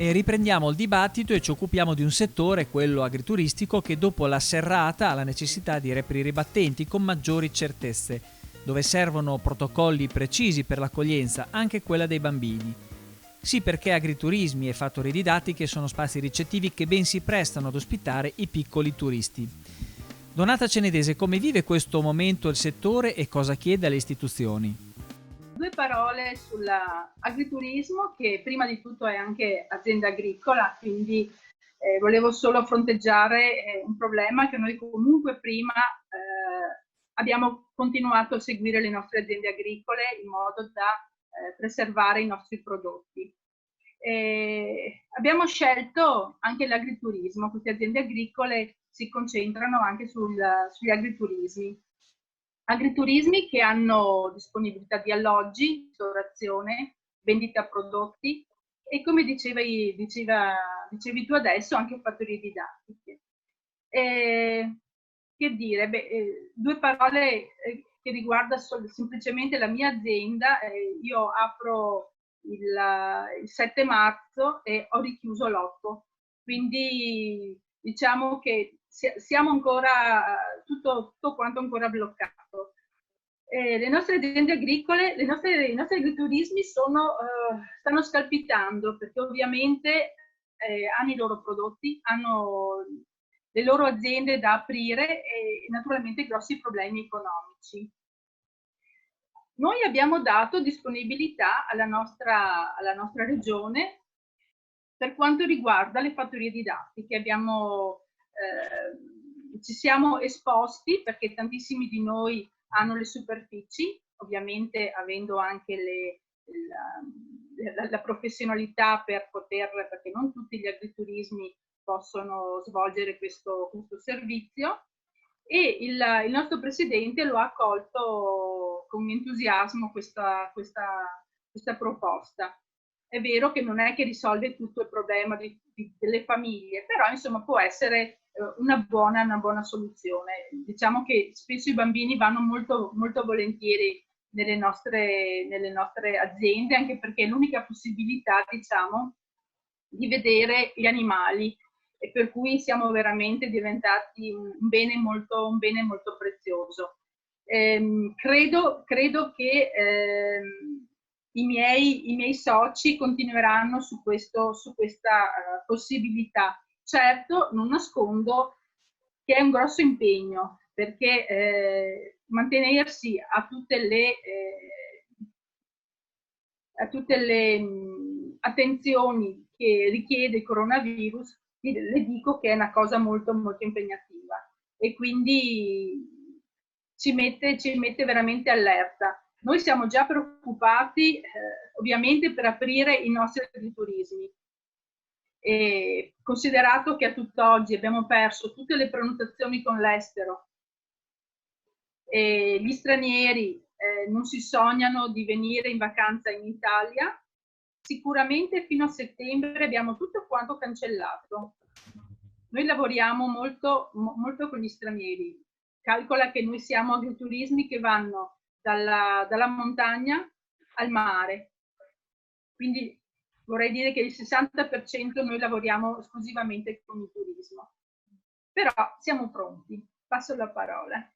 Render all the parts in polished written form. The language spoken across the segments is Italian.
E riprendiamo il dibattito e ci occupiamo di un settore, quello agrituristico, che dopo la serrata ha la necessità di riaprire i battenti con maggiori certezze, dove servono protocolli precisi per l'accoglienza, anche quella dei bambini. Sì, perché agriturismi e fattorie didattiche sono spazi ricettivi che ben si prestano ad ospitare i piccoli turisti. Donata Cenedese, come vive questo momento il settore e cosa chiede alle istituzioni? Due parole sull'agriturismo, che prima di tutto è anche azienda agricola, quindi volevo solo fronteggiare un problema che noi comunque prima abbiamo continuato a seguire le nostre aziende agricole in modo da preservare i nostri prodotti. Abbiamo scelto anche l'agriturismo, queste aziende agricole si concentrano anche sugli agriturismi. Agriturismi che hanno disponibilità di alloggi, ristorazione, vendita prodotti e come dicevi tu adesso anche fattorie didattiche. Che dire? Due parole che riguardano semplicemente la mia azienda. Io apro il 7 marzo e ho richiuso l'8, quindi diciamo che siamo ancora tutto quanto ancora bloccato. Le nostre aziende agricole, i nostri agriturismi stanno scalpitando perché ovviamente hanno i loro prodotti, hanno le loro aziende da aprire e naturalmente grossi problemi economici. Noi abbiamo dato disponibilità alla nostra regione per quanto riguarda le fattorie didattiche. Ci siamo esposti perché tantissimi di noi hanno le superfici, ovviamente avendo anche la professionalità perché non tutti gli agriturismi possono svolgere questo servizio, e il nostro presidente lo ha accolto con entusiasmo questa proposta. È vero che non è che risolve tutto il problema delle famiglie, però insomma può essere una buona soluzione. Diciamo che spesso i bambini vanno molto, molto volentieri nelle nostre aziende, anche perché è l'unica possibilità, diciamo, di vedere gli animali, e per cui siamo veramente diventati un bene molto prezioso. Credo che i miei soci continueranno su questa possibilità. Certo, non nascondo che è un grosso impegno, perché mantenersi a tutte le attenzioni che richiede il coronavirus, le dico che è una cosa molto, molto impegnativa e quindi ci mette veramente allerta. Noi siamo già preoccupati ovviamente per aprire i nostri agriturismi. E considerato che a tutt'oggi abbiamo perso tutte le prenotazioni con l'estero e gli stranieri non si sognano di venire in vacanza in Italia, sicuramente fino a settembre abbiamo tutto quanto cancellato. Noi lavoriamo molto con gli stranieri. Calcola che noi siamo agriturismi che vanno dalla montagna al mare. Quindi vorrei dire che il 60% noi lavoriamo esclusivamente con il turismo. Però siamo pronti. Passo la parola.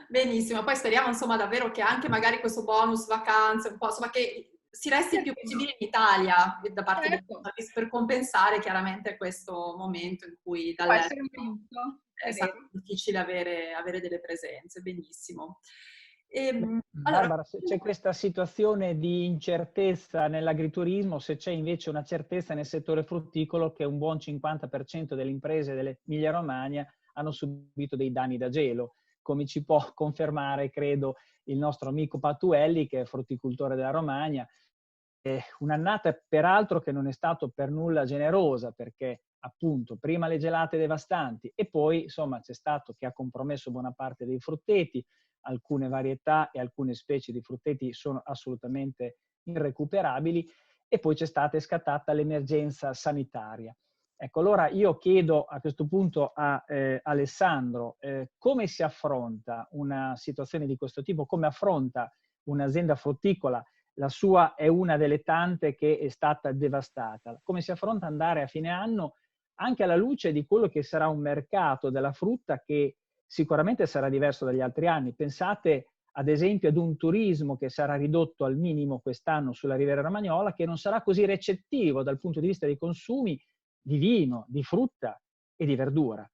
Benissimo, poi speriamo insomma davvero che anche magari questo bonus vacanze, un po', insomma che si resti il più possibile in Italia da parte di tutti, per compensare chiaramente questo momento in cui dall'estero è stato difficile avere delle presenze. Benissimo. Barbara, se c'è questa situazione di incertezza nell'agriturismo, se c'è invece una certezza nel settore frutticolo, che un buon 50% delle imprese dell'Emilia Romagna hanno subito dei danni da gelo, come ci può confermare, credo, il nostro amico Patuelli, che è frutticoltore della Romagna. Un'annata peraltro che non è stata per nulla generosa, perché appunto prima le gelate devastanti e poi insomma c'è stato che ha compromesso buona parte dei frutteti, alcune varietà e alcune specie di frutteti sono assolutamente irrecuperabili, e poi è scattata l'emergenza sanitaria. Ecco, allora io chiedo a questo punto a Alessandro come si affronta una situazione di questo tipo, come affronta un'azienda frutticola la sua è una delle tante che è stata devastata. Come si affronta andare a fine anno anche alla luce di quello che sarà un mercato della frutta che sicuramente sarà diverso dagli altri anni. Pensate ad esempio ad un turismo che sarà ridotto al minimo quest'anno sulla Riviera Romagnola, che non sarà così recettivo dal punto di vista dei consumi di vino, di frutta e di verdura.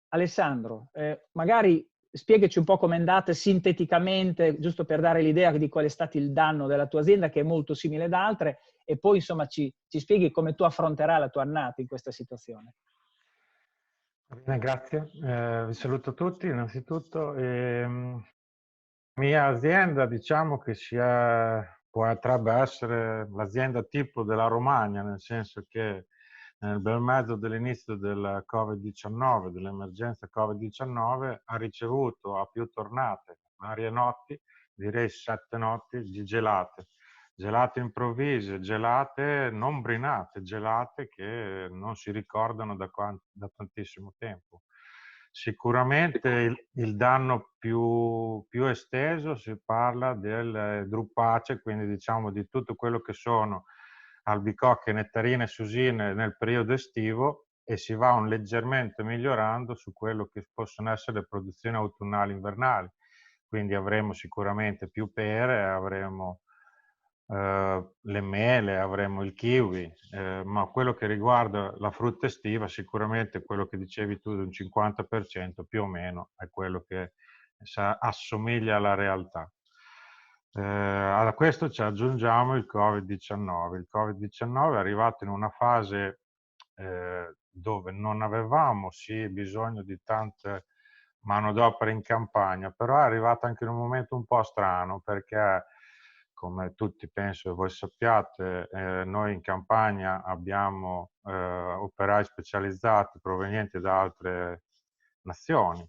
Alessandro, magari spiegaci un po' come è andata sinteticamente, giusto per dare l'idea di qual è stato il danno della tua azienda, che è molto simile ad altre, e poi insomma ci spieghi come tu affronterai la tua annata in questa situazione. Bene, grazie. Vi saluto tutti innanzitutto. Mia azienda, diciamo che potrebbe essere l'azienda tipo della Romagna, nel senso che nel bel mezzo dell'inizio del Covid-19, dell'emergenza Covid-19, ha ricevuto a più tornate, varie notti, direi 7 notti, di gelate. Gelate improvvise, gelate non brinate, gelate che non si ricordano da tantissimo tempo. Sicuramente il danno più esteso, si parla del drupace, quindi diciamo di tutto quello che sono albicocche, nettarine e susine nel periodo estivo, e si va leggermente migliorando su quello che possono essere le produzioni autunnali invernali. Quindi avremo sicuramente più pere, avremo le mele, avremo il kiwi, ma quello che riguarda la frutta estiva, sicuramente quello che dicevi tu, un 50% più o meno è quello che assomiglia alla realtà. A questo ci aggiungiamo il Covid-19. Il Covid-19 è arrivato in una fase dove non avevamo sì bisogno di tante manodopera in campagna, però è arrivato anche in un momento un po' strano, perché come tutti penso voi sappiate, noi in campagna abbiamo operai specializzati provenienti da altre nazioni,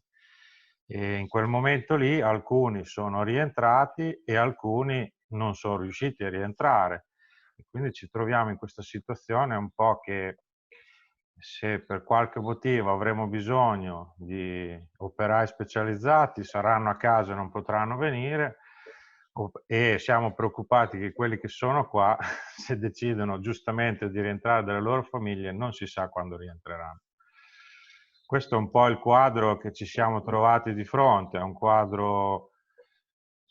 e in quel momento lì alcuni sono rientrati e alcuni non sono riusciti a rientrare, e quindi ci troviamo in questa situazione un po' che se per qualche motivo avremo bisogno di operai specializzati, saranno a casa e non potranno venire, e siamo preoccupati che quelli che sono qua, se decidono giustamente di rientrare dalle loro famiglie, non si sa quando rientreranno. Questo è un po' il quadro che ci siamo trovati di fronte, è un quadro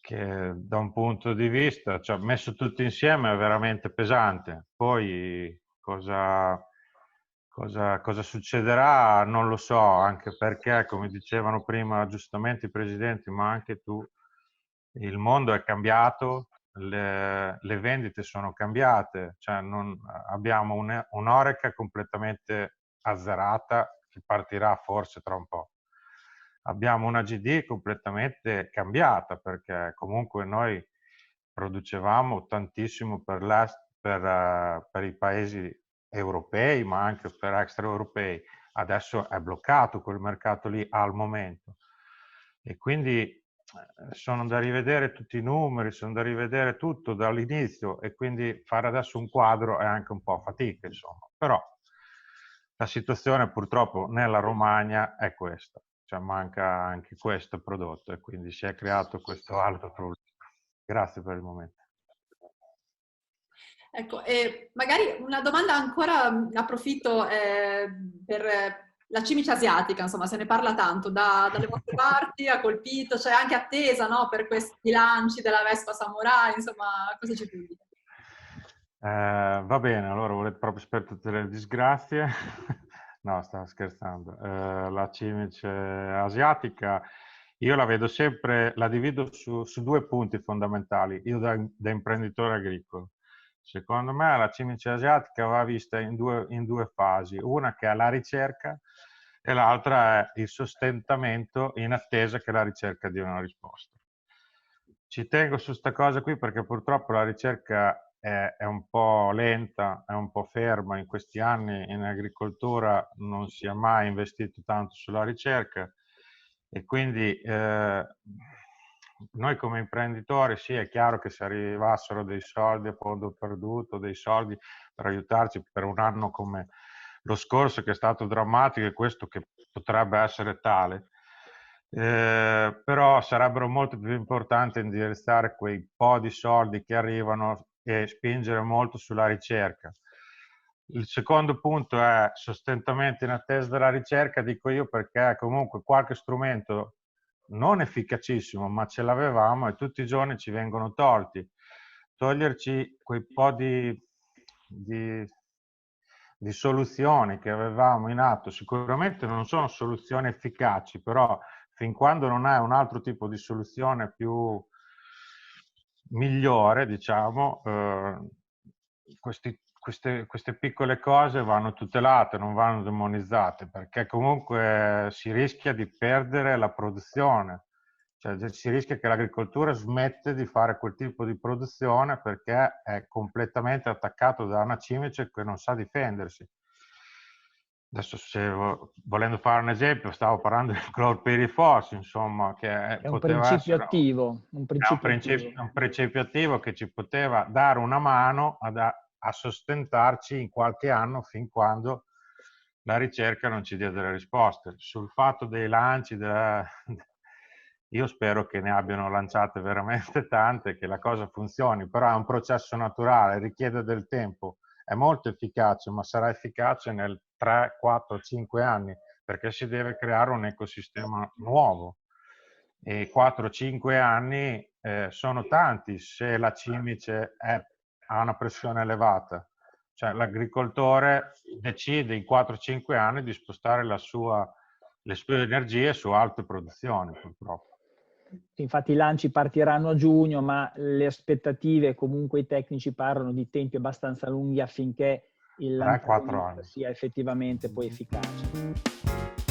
che da un punto di vista, cioè messo tutto insieme, è veramente pesante. Poi cosa succederà non lo so, anche perché, come dicevano prima giustamente i presidenti, ma anche tu, il mondo è cambiato, le vendite sono cambiate, cioè abbiamo un'Horeca completamente azzerata che partirà forse tra un po'. Abbiamo una GD completamente cambiata, perché comunque noi producevamo tantissimo per i paesi europei, ma anche per extraeuropei. Adesso è bloccato quel mercato lì al momento, e quindi sono da rivedere tutti i numeri, sono da rivedere tutto dall'inizio, e quindi fare adesso un quadro è anche un po' fatica, insomma. Però la situazione purtroppo nella Romagna è questa, cioè manca anche questo prodotto, e quindi si è creato questo altro problema. Grazie per il momento. Ecco, e magari una domanda ancora, approfitto per la cimice asiatica, insomma, se ne parla tanto, dalle vostre parti ha colpito, c'è anche attesa, no, per questi lanci della Vespa Samurai, insomma, cosa ci puoi dire? Va bene, allora volete proprio per tutte le disgrazie? No, stavo scherzando. La cimice asiatica, io la vedo sempre, la divido su due punti fondamentali, io da imprenditore agricolo. Secondo me la cimice asiatica va vista in due fasi, una che è la ricerca e l'altra è il sostentamento in attesa che la ricerca dia una risposta. Ci tengo su questa cosa qui perché purtroppo la ricerca è un po' lenta, è un po' ferma. In questi anni in agricoltura non si è mai investito tanto sulla ricerca, e quindi noi come imprenditori, sì, è chiaro che se arrivassero dei soldi a fondo perduto, dei soldi per aiutarci per un anno come lo scorso, che è stato drammatico, e questo che potrebbe essere tale, Però sarebbero molto più importanti indirizzare quei po' di soldi che arrivano e spingere molto sulla ricerca. Il secondo punto è sostentamento in attesa della ricerca, dico io, perché comunque qualche strumento non efficacissimo, ma ce l'avevamo e tutti i giorni ci vengono tolti. Toglierci quei po' di soluzioni che avevamo in atto, sicuramente non sono soluzioni efficaci, però fin quando non hai un altro tipo di soluzione più migliore, diciamo, queste piccole cose vanno tutelate, non vanno demonizzate, perché comunque si rischia di perdere la produzione, cioè si rischia che l'agricoltura smette di fare quel tipo di produzione perché è completamente attaccato da una cimice che non sa difendersi. Adesso, volendo fare un esempio, stavo parlando del clorpirifos, insomma, che È un poteva principio essere attivo, un principio attivo. un principio attivo che ci poteva dare una mano a sostentarci in qualche anno fin quando la ricerca non ci dia delle risposte. Sul fatto dei lanci, io spero che ne abbiano lanciate veramente tante, che la cosa funzioni, però è un processo naturale, richiede del tempo. È molto efficace, ma sarà efficace nel 3, 4, 5 anni, perché si deve creare un ecosistema nuovo. E 4-5 anni sono tanti se la cimice ha una pressione elevata. Cioè l'agricoltore decide in 4-5 anni di spostare le sue energie su altre produzioni, purtroppo. Infatti i lanci partiranno a giugno, ma le aspettative, comunque i tecnici parlano di tempi abbastanza lunghi affinché il 3-4 lanciamento anni. sia effettivamente poi efficace.